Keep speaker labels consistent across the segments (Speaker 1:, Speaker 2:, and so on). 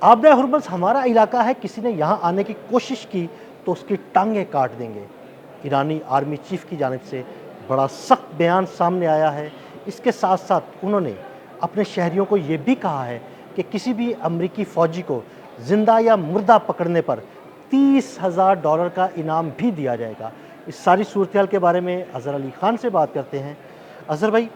Speaker 1: Abida Hormuz हमारा इलाका है, किसी ने यहाँ आने की कोशिश की तो उसकी टांगें काट देंगे। ईरानी आर्मी चीफ की जानिब से बड़ा सख्त बयान सामने आया है। इसके साथ साथ उन्होंने अपने शहरियों को ये भी कहा है कि किसी भी अमरीकी फ़ौजी को ज़िंदा या मुर्दा पकड़ने पर $30,000 का इनाम भी दिया जाएगा। इस सारी सूरत के बारे में अज़हर अली ख़ान से बात करते हैं। अज़हर भाई,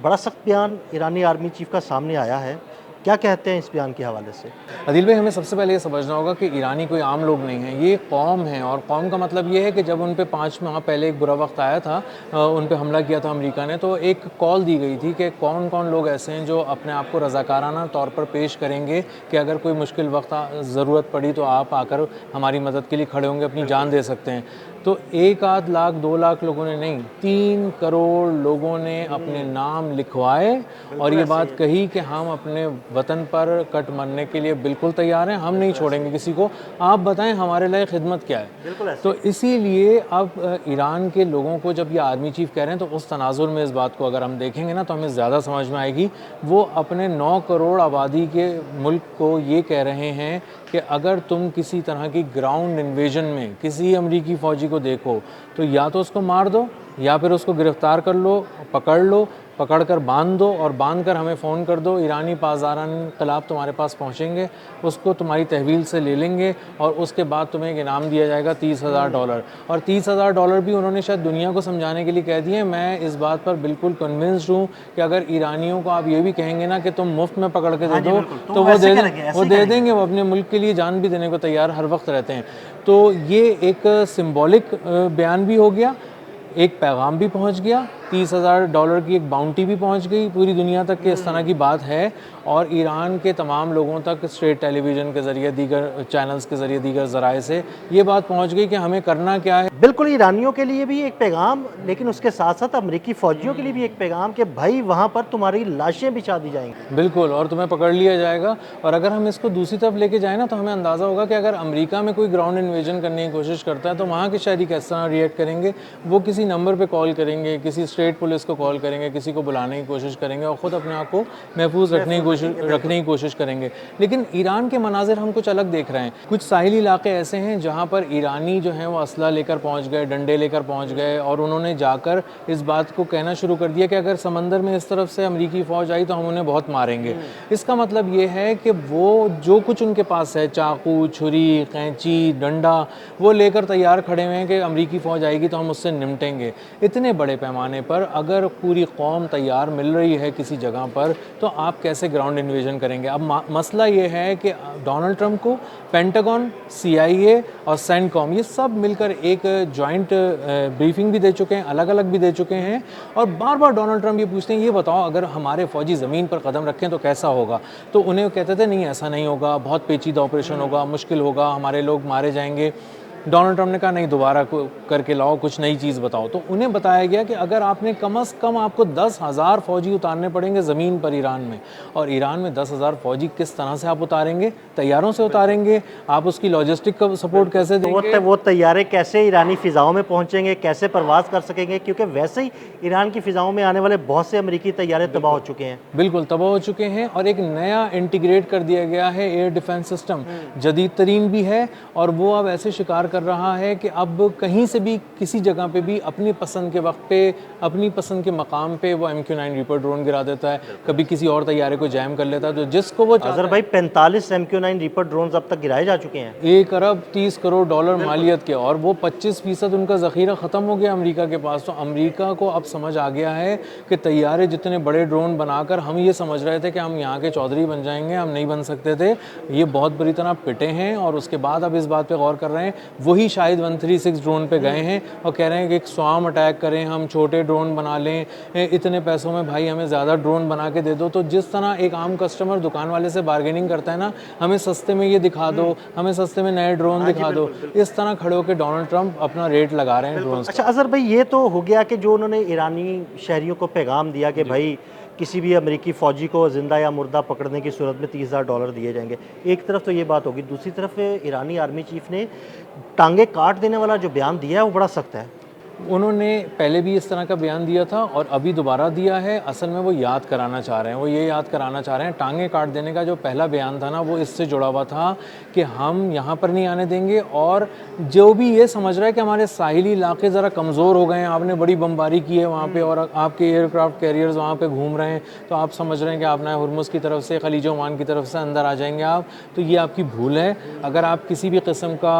Speaker 1: बड़ा सख्त बयान ईरानी आर्मी चीफ का सामने आया है, क्या कहते हैं इस बयान के हवाले से?
Speaker 2: अदिल भाई, हमें सबसे पहले ये समझना होगा कि ईरानी कोई आम लोग नहीं हैं, ये कौम है। और कौम का मतलब ये है कि जब उन पे 5 माह पहले एक बुरा वक्त आया था, उन पे हमला किया था अमेरिका ने, तो एक कॉल दी गई थी कि कौन कौन लोग ऐसे हैं जो अपने आप को रज़ाकाराना तौर पर पेश करेंगे कि अगर कोई मुश्किल वक्त ज़रूरत पड़ी तो आप आकर हमारी मदद के लिए खड़े होंगे, अपनी जान दे सकते हैं। तो 1 आध लाख 2 लाख लोगों ने नहीं, 3 करोड़ लोगों ने अपने नाम लिखवाए और ये बात कही कि हम अपने वतन पर कट मरने के लिए बिल्कुल तैयार हैं, हम नहीं छोड़ेंगे किसी को, आप बताएं हमारे लिए खिदमत क्या है। तो इसीलिए अब ईरान के लोगों को जब ये आर्मी चीफ कह रहे हैं तो उस तनाजुर में इस बात को अगर हम देखेंगे ना तो हमें ज़्यादा समझ में आएगी। वो अपने 9 करोड़ आबादी के मुल्क को ये कह रहे हैं कि अगर तुम किसी तरह की ग्राउंड इन्वेजन में किसी अमरीकी फ़ौजी को देखो तो या तो उसको मार दो या फिर उसको गिरफ़्तार कर लो, पकड़ कर बांध दो और बांध कर हमें फ़ोन कर दो। ईरानी पासदारान इन्क़िलाब तुम्हारे पास पहुँचेंगे, उसको तुम्हारी तहवील से ले लेंगे और उसके बाद तुम्हें एक इनाम दिया जाएगा $30,000। और $30,000 भी उन्होंने शायद दुनिया को समझाने के लिए कह दिए। मैं इस बात पर बिल्कुल कन्विंस्ड हूँ कि अगर ईरानियों को आप ये भी कहेंगे ना कि तुम मुफ्त में पकड़ के दे दो तो वो दे देंगे। वो अपने मुल्क के लिए जान भी देने को तैयार हर वक्त रहते हैं। तो ये एक सिंबॉलिक बयान भी हो गया, एक पैगाम भी पहुंच गया, $30,000 की एक बाउंटी भी पहुंच गई पूरी दुनिया तक कि इस तरह की बात है। और ईरान के तमाम लोगों तक स्टेट टेलीविज़न के ज़रिए, दीगर चैनल्स के ज़रिए, दीगर ज़राए से ये बात पहुंच गई कि हमें करना क्या है।
Speaker 1: बिल्कुल, ईरानियों के लिए भी एक पैगाम, लेकिन उसके साथ साथ अमरीकी फ़ौजियों के लिए भी एक पैगाम कि भाई वहाँ पर तुम्हारी लाशें बिछा दी जाएंगी।
Speaker 2: बिल्कुल, और तुम्हें पकड़ लिया जाएगा। और अगर हम इसको दूसरी तरफ लेके जाएँ ना तो हमें अंदाज़ा होगा कि अगर अमेरिका में कोई ग्राउंड इन्वेजन करने की कोशिश करता है तो वहाँ के शहरी किस तरह रिएक्ट करेंगे। वो किसी नंबर पर कॉल करेंगे, किसी स्टेट पुलिस को कॉल करेंगे, किसी को बुलाने की कोशिश करेंगे और ख़ुद अपने आप को महफूज रखने की कोशिश करेंगे। लेकिन ईरान के मनाजिर हम कुछ अलग देख रहे हैं। कुछ साहिली इलाके ऐसे हैं जहाँ पर ईरानी जो हैं वो असला लेकर पहुँच गए, डंडे लेकर पहुँच गए और उन्होंने जाकर इस बात को कहना शुरू कर दिया कि अगर समंदर में इस तरफ से अमरीकी फ़ौज आई तो हम उन्हें बहुत मारेंगे। इसका मतलब ये है कि वो जो कुछ उनके पास है, चाकू, छुरी, कैंची, डंडा, वो लेकर तैयार खड़े हुए हैं कि अमरीकी फ़ौज आएगी तो हम उससे निपटेंगे। इतने बड़े पैमाने पर अगर पूरी कौम तैयार मिल रही है किसी जगह पर तो आप कैसे ग्राउंड इन्वेजन करेंगे। अब मसला ये है कि डोनाल्ड ट्रंप को पेंटागन, CIA और सेंटकॉम ये सब मिलकर एक जॉइंट ब्रीफिंग भी दे चुके हैं, अलग अलग भी दे चुके हैं। और बार बार डोनाल्ड ट्रंप ये पूछते हैं, ये बताओ अगर हमारे फ़ौजी ज़मीन पर कदम रखें तो कैसा होगा। तो उन्हें कहते थे नहीं ऐसा नहीं होगा, बहुत पेचीदा ऑपरेशन होगा, मुश्किल होगा, हमारे लोग मारे जाएंगे। डोनाल्ड ट्रंप ने कहा नहीं, दोबारा करके लाओ, कुछ नई चीज़ बताओ। तो उन्हें बताया गया कि अगर आपने कम से कम आपको 10,000 फ़ौजी उतारने पड़ेंगे ज़मीन पर ईरान में। और ईरान में 10,000 फ़ौजी किस तरह से आप उतारेंगे? तैयारों से उतारेंगे? आप उसकी लॉजिस्टिक का सपोर्ट कैसे देंगे?
Speaker 1: वो तैयारे कैसे ईरानी फ़िज़ाओं में पहुँचेंगे, कैसे परवाज़ कर सकेंगे, क्योंकि वैसे ही ईरान की फ़िज़ाओं में आने वाले बहुत से अमरीकी तैयारे तबाह हो चुके हैं।
Speaker 2: बिल्कुल तबाह हो चुके हैं। और एक नया इंटीग्रेट कर दिया गया है एयर डिफेंस सिस्टम, जदीद तरीन भी है। और वो अब ऐसे शिकार कर रहा है कि अब कहीं से भी किसी जगह पे भी अपनी पसंद के वक्त पे, अपनी पसंद के मकाम पे वो MQ-9 रीपर ड्रोन गिरा देता है, कभी किसी और तैयारे को जैम कर लेता है। तो जिसको वो
Speaker 1: अज़हर भाई, 45 MQ-9 रीपर ड्रोन्स अब तक गिराए जा चुके हैं,
Speaker 2: $1 अरब 30 करोड़ मालियत के, और वो 25% उनका ज़ख़ीरा ख़त्म हो गया अमेरिका के पास। तो अमेरिका को अब समझ आ गया है कि तैयारे जितने बड़े ड्रोन बनाकर हम ये समझ रहे थे कि हम यहाँ के चौधरी बन जाएंगे, हम नहीं बन सकते थे, ये बहुत बुरी तरह पिटे हैं। और उसके बाद अब इस बात पे गौर कर रहे हैं, वही शायद 136 ड्रोन पे गए हैं और कह रहे हैं कि एक स्वाम अटैक करें, हम छोटे ड्रोन बना लें, इतने पैसों में भाई हमें ज़्यादा ड्रोन बना के दे दो। तो जिस तरह एक आम कस्टमर दुकान वाले से बार्गेनिंग करता है ना, हमें सस्ते में ये दिखा दो, हमें सस्ते में नए ड्रोन दिखा दो, इस तरह खड़े होकर डोनाल्ड ट्रंप अपना रेट लगा रहे हैं ड्रोन।
Speaker 1: अच्छा अज़हर भाई, ये तो हो गया कि जो उन्होंने ईरानी शहरियों को पैगाम दिया कि भाई किसी भी अमरीकी फ़ौजी को ज़िंदा या मुर्दा पकड़ने की सूरत में $30,000 दिए जाएंगे। एक तरफ तो ये बात होगी, दूसरी तरफ ईरानी आर्मी चीफ ने टांगे काट देने वाला जो बयान दिया है वो बड़ा सख्त है।
Speaker 2: उन्होंने पहले भी इस तरह का बयान दिया था और अभी दोबारा दिया है। असल में वो याद कराना चाह रहे हैं, वो ये याद कराना चाह रहे हैं, टांगे काट देने का जो पहला बयान था ना वो इससे जुड़ा हुआ था कि हम यहाँ पर नहीं आने देंगे। और जो भी ये समझ रहा है कि हमारे साहिली इलाके ज़रा कमज़ोर हो गए हैं, आपने बड़ी बमबारी की है वहाँ पे और आपके एयरक्राफ्ट कैरियर्स वहाँ पे घूम रहे हैं, तो आप समझ रहे हैं कि आप ना हुर्मुज़ की तरफ से, खलीज ओमान की तरफ से अंदर आ जाएंगे आप, तो ये आपकी भूल है। अगर आप किसी भी किस्म का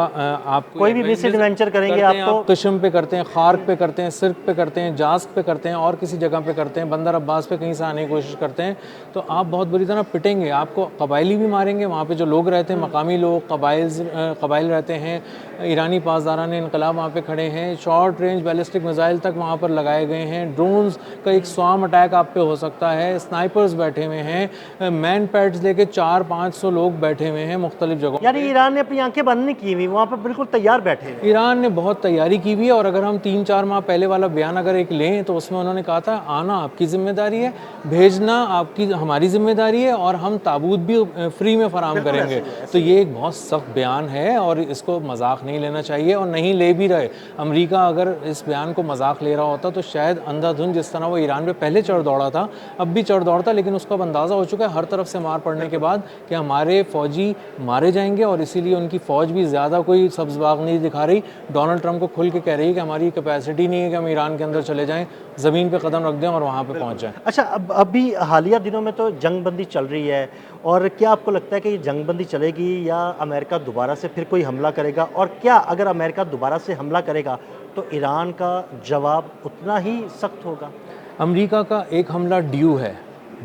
Speaker 2: आप
Speaker 1: कोई भी मिस एडवेंचर करेंगे
Speaker 2: आप कशम पे करते हैं, खार्क पे करते हैं, सिर्क पे करते हैं, जास्क पे करते हैं और किसी जगह पे करते हैं, बंदर अब्बास पे कहीं से आने की कोशिश करते हैं, तो आप बहुत बुरी तरह पिटेंगे, आपको कबायली भी मारेंगे। वहाँ पे जो लोग रहते हैं, मकामी लोग, कबाइल रहते हैं, ईरानी पासदारान इनकलाब वहाँ पे खड़े हैं, शॉर्ट रेंज बैलिस्टिक मिसाइल तक वहाँ पर लगाए गए हैं, ड्रोन्स का एक स्वाम अटैक आप पे हो सकता है, स्नाइपर्स बैठे हुए हैं, मैन पैड्स लेके 400-500 लोग बैठे हुए हैं मुख्तलिफ जगहों।
Speaker 1: यानी ईरान ने अपनी आंखें बंद नहीं की हुई, वहाँ पर बिल्कुल तैयार बैठे हैं।
Speaker 2: ईरान ने बहुत तैयारी की हुई है और अगर हम 3-4 माह पहले वाला बयान अगर एक लें तो उसमें उन्होंने कहा था आना आपकी जिम्मेदारी है, भेजना आपकी हमारी जिम्मेदारी है और हम ताबूत भी फ्री में फराम करेंगे। तो ये एक बहुत सख्त बयान है और इसको मजाक नहीं लेना चाहिए और नहीं ले भी रहे। अमेरिका अगर इस बयान को मजाक ले रहा होता तो शायद अंधाधुंध जिस तरह वो ईरान पे पहले चढ़ दौड़ा था अब भी चढ़ दौड़ता, लेकिन उसको अब अंदाज़ा हो चुका है हर तरफ से मार पड़ने के बाद कि हमारे फ़ौजी मारे जाएंगे और इसीलिए उनकी फ़ौज भी ज़्यादा कोई सब्ज़ बाग नहीं दिखा रही। डोनाल्ड ट्रंप को खुल के कह रही है कि हमारी कैपेसिटी नहीं है कि हम ईरान के अंदर चले जाएं, ज़मीन पे कदम रख दें और वहाँ पे पहुँच जाएं।
Speaker 1: अच्छा, अब अभी हालिया दिनों में तो जंगबंदी चल रही है, और क्या आपको लगता है कि ये जंगबंदी चलेगी या अमेरिका दोबारा से फिर कोई हमला करेगा? और क्या अगर अमेरिका दोबारा से हमला करेगा तो ईरान का जवाब उतना ही सख्त होगा?
Speaker 2: अमेरिका का एक हमला ड्यू है,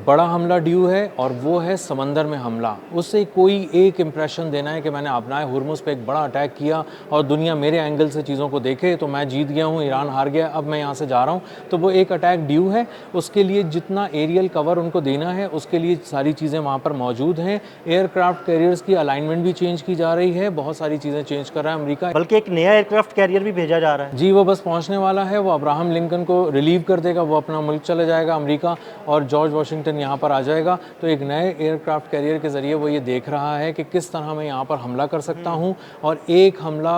Speaker 2: बड़ा हमला ड्यू है और वो है समंदर में हमला। उससे कोई एक इम्प्रेशन देना है कि मैंने अपना हुर्मुज़ पे एक बड़ा अटैक किया और दुनिया मेरे एंगल से चीज़ों को देखे तो मैं जीत गया हूँ, ईरान हार गया, अब मैं यहाँ से जा रहा हूँ, तो वो एक अटैक ड्यू है। उसके लिए जितना एरियल कवर उनको देना है उसके लिए सारी चीज़ें वहाँ पर मौजूद हैं। एयरक्राफ्ट कैरियर्स की अलाइनमेंट भी चेंज की जा रही है, बहुत सारी चीज़ें चेंज कर रहा है अमेरिका।
Speaker 1: बल्कि एक नया एयरक्राफ्ट कैरियर भी भेजा जा रहा है।
Speaker 2: जी, वो बस पहुँचने वाला है, वो अब्राहम लिंकन को रिलीव कर देगा, वो अपना मुल्क चले जाएगा अमेरिका और जॉर्ज वाशिंगटन यहाँ पर आ जाएगा। तो एक नए एयरक्राफ्ट कैरियर के ज़रिए वो ये देख रहा है कि किस तरह मैं यहाँ पर हमला कर सकता हूँ और एक हमला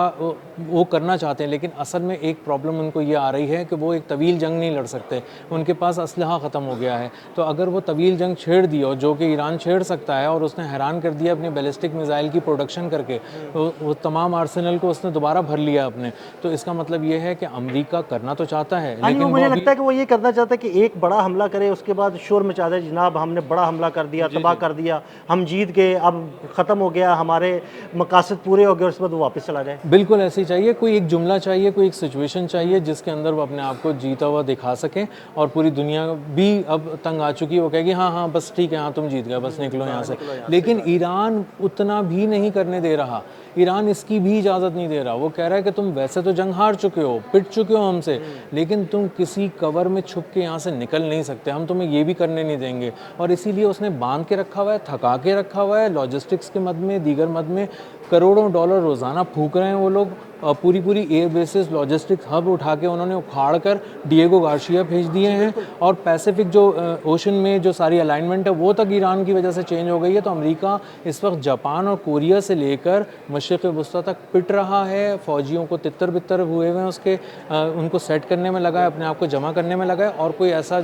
Speaker 2: वो करना चाहते हैं, लेकिन असल में एक प्रॉब्लम उनको ये आ रही है कि वो एक तवील जंग नहीं लड़ सकते, उनके पास असलहा ख़त्म हो गया है। तो अगर वो तवील जंग छेड़ दी और जो कि ईरान छेड़ सकता है और उसने हैरान कर दिया अपनी बैलिस्टिक मिसाइल की प्रोडक्शन करके, तो वो तमाम आर्सेनल को उसने दोबारा भर लिया अपने, तो इसका मतलब ये है कि अमेरिका करना तो चाहता है लेकिन
Speaker 1: मुझे लगता है कि वो ये करना चाहता है कि एक बड़ा हमला करे, उसके बाद शोर मचा दे, जनाब हमने बड़ा हमला कर दिया, तबाह कर दिया, हम जीत गए, अब ख़त्म हो गया, हमारे मकासद पूरे हो गए, और उसके बाद वो वापस चला जाए।
Speaker 2: बिल्कुल ऐसे ही चाहिए, कोई एक जुमला चाहिए, कोई एक सिचुएशन चाहिए जिसके अंदर वो अपने आप को जीता हुआ दिखा सकें और पूरी दुनिया भी अब तंग आ चुकी है, वो कहेगी हाँ हाँ बस ठीक है, हाँ तुम जीत गए, बस निकलो यहाँ से। लेकिन ईरान उतना भी नहीं करने दे रहा, ईरान इसकी भी इजाज़त नहीं दे रहा। वो कह रहा है कि तुम वैसे तो जंग हार चुके हो, पिट चुके हो हमसे, लेकिन तुम किसी कवर में छुप के यहाँ से निकल नहीं सकते, हम तुम्हें ये भी करने नहीं देंगे। और इसीलिए उसने बांध के रखा हुआ है, थका के रखा हुआ है, लॉजिस्टिक्स के मद में, दीगर मद में करोड़ों डॉलर रोज़ाना फूक रहे हैं वो लोग। पूरी पूरी एयर बेसिस लॉजिस्टिक्स हब उठा के उन्होंने उखाड़ कर डिएगो गार्सिया भेज दिए हैं और पैसिफिक जो ओशन में जो सारी अलाइनमेंट है वो तक ईरान की वजह से चेंज हो गई है। तो अमेरिका इस वक्त जापान और कोरिया से लेकर मशरिक़ वस्ता तक पिट रहा है, फ़ौजियों को तितर बितर हुए हुए हैं उसके, उनको सेट करने में लगा है, अपने आप को जमा करने में लगा है और कोई ऐसा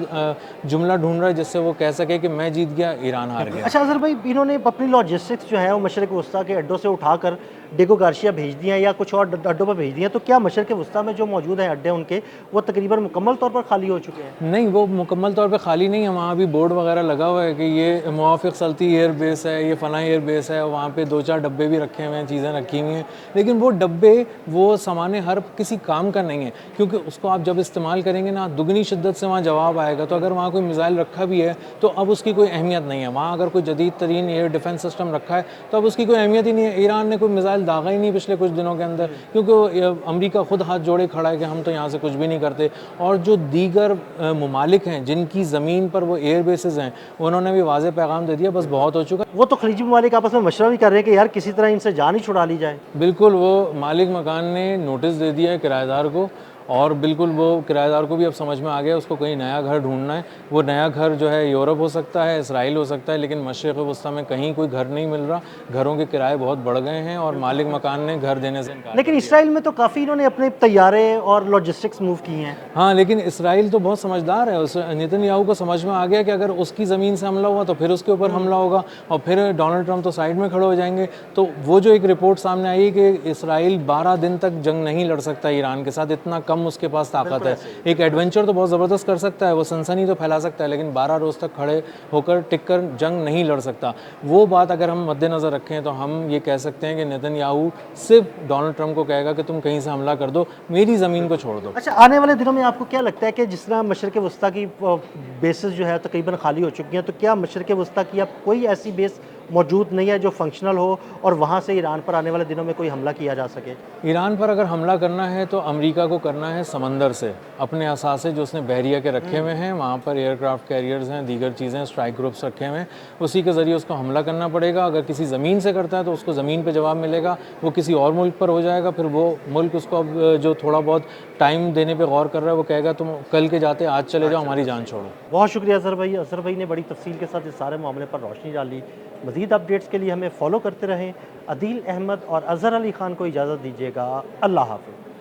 Speaker 2: जुमला ढूंढ रहा है जिससे वो कह सके कि मैं जीत गया, ईरान हार गया।
Speaker 1: अच्छा अजहर भाई, इन्होंने अपनी लॉजिस्टिक्स जो है वो मशरिक़ वस्ता के अड्डों से उठाकर डिएगो गार्सिया भेज दिया या कुछ और अड्डों पर भेज दिया, तो क्या मशरिक़ वस्ता में जो मौजूद हैं अड्डे उनके, वो तकरीबन मुकम्मल तौर पर खाली हो चुके हैं?
Speaker 2: नहीं, वो मुकम्मल तौर पे खाली नहीं है, वहाँ भी बोर्ड वगैरह लगा हुआ है कि ये मुआफ़िक़ सल्ती एयर बेस है, ये फ़लाँ एयर बेस है, वहाँ पे 2-4 डब्बे भी रखे हुए हैं, चीज़ें रखी हुई हैं, लेकिन वो डब्बे वो सामान हर किसी काम का नहीं है, क्योंकि उसको आप जब इस्तेमाल करेंगे ना दुगनी शिद्दत से वहाँ जवाब आएगा। तो अगर वहाँ कोई मिसाइल रखा भी है तो अब उसकी कोई अहमियत नहीं है, वहाँ अगर कोई जदीद तरीन एयर डिफेंस सिस्टम रखा है तो अब उसकी कोई अहमियत ही नहीं है। ईरान ने कोई मिसाइल दागा ही नहीं पिछले कुछ दिनों के अंदर, क्योंकि अमेरिका खुद हाथ जोड़े खड़ा है कि हम तो यहाँ से कुछ भी नहीं करते। और जो दीगर ममालिक हैं जिनकी ज़मीन पर वो एयर बेसिस हैं, उन्होंने भी वाज़ेह पैगाम दे दिया बस बहुत हो चुका।
Speaker 1: वो तो खलीजी ममालिक आपस में मशवरा भी कर रहे हैं कि यार किसी तरह इनसे जान ही छुड़ा ली जाए।
Speaker 2: बिल्कुल, वो मालिक मकान ने नोटिस दे दिया है किराएदार को और बिल्कुल वो किराएदार को भी अब समझ में आ गया उसको कहीं नया घर ढूंढना है। वो नया घर जो है यूरोप हो सकता है, इसराइल हो सकता है, लेकिन मशरिक़ वस्ता में कहीं कोई घर नहीं मिल रहा। घरों के किराए बहुत बढ़ गए हैं और मालिक मकान ने घर देने से इनकार
Speaker 1: लेकिन इसराइल में तो काफ़ी इन्होंने अपने तैयारे और लॉजिस्टिक्स मूव किए हैं।
Speaker 2: हाँ, लेकिन इसराइल तो बहुत समझदार है। उस नेतन्याहू को समझ में आ गया कि अगर उसकी ज़मीन से हमला हुआ तो फिर उसके ऊपर हमला होगा और फिर डोनाल्ड ट्रंप तो साइड में खड़े हो जाएंगे। तो वो जो एक रिपोर्ट सामने आई कि इसराइल 12 दिन तक जंग नहीं लड़ सकता ईरान के साथ, इतना कम उसके पास ताकत है। एक एडवेंचर तो बहुत ज़बरदस्त कर सकता है, वो सनसनी तो फैला सकता है, लेकिन 12 रोज़ तक खड़े होकर टिक कर जंग नहीं लड़ सकता। वो बात अगर हम मद्देनज़र रखें तो हम ये कह सकते हैं कि नेतन्याहू सिर्फ डोनाल्ड ट्रंप को कहेगा कि तुम कहीं से हमला कर दो, मेरी ज़मीन को छोड़ दो।
Speaker 1: अच्छा, आने वाले दिनों में आपको क्या लगता है कि जिस तरह मशरिक़ वस्ता की बेसेस जो है तकरीबन खाली हो चुकी हैं, तो क्या मशरिक़ वस्ता की अब कोई ऐसी बेस मौजूद नहीं है जो फंक्शनल हो और वहाँ से ईरान पर आने वाले दिनों में कोई हमला किया जा सके?
Speaker 2: ईरान पर अगर हमला करना है तो अमेरिका को करना है समंदर से, अपने असासे जो उसने बहरिया के रखे हुए हैं, वहाँ पर एयरक्राफ्ट कैरियर्स हैं, दीगर चीज़ें, स्ट्राइक ग्रुप्स रखे हुए हैं, उसी के ज़रिए उसको हमला करना पड़ेगा। अगर किसी ज़मीन से करता है तो उसको ज़मीन पे जवाब मिलेगा, वो किसी और मुल्क पर हो जाएगा, फिर वो मुल्क उसको अब जो थोड़ा बहुत टाइम देने पे गौर कर रहा है वो कहेगा तुम कल के जाते आज चले जाओ, हमारी जान छोड़ो।
Speaker 1: बहुत शुक्रिया अज़हर भाई। अज़हर भाई ने बड़ी तफसील के साथ इस सारे मामले पर रोशनी डाली। मज़ीद अपडेट्स के लिए हमें फॉलो करते रहें। अदील अहमद और अज़हर अली ख़ान को इजाज़त दीजिएगा। अल्लाह हाफ़िज़।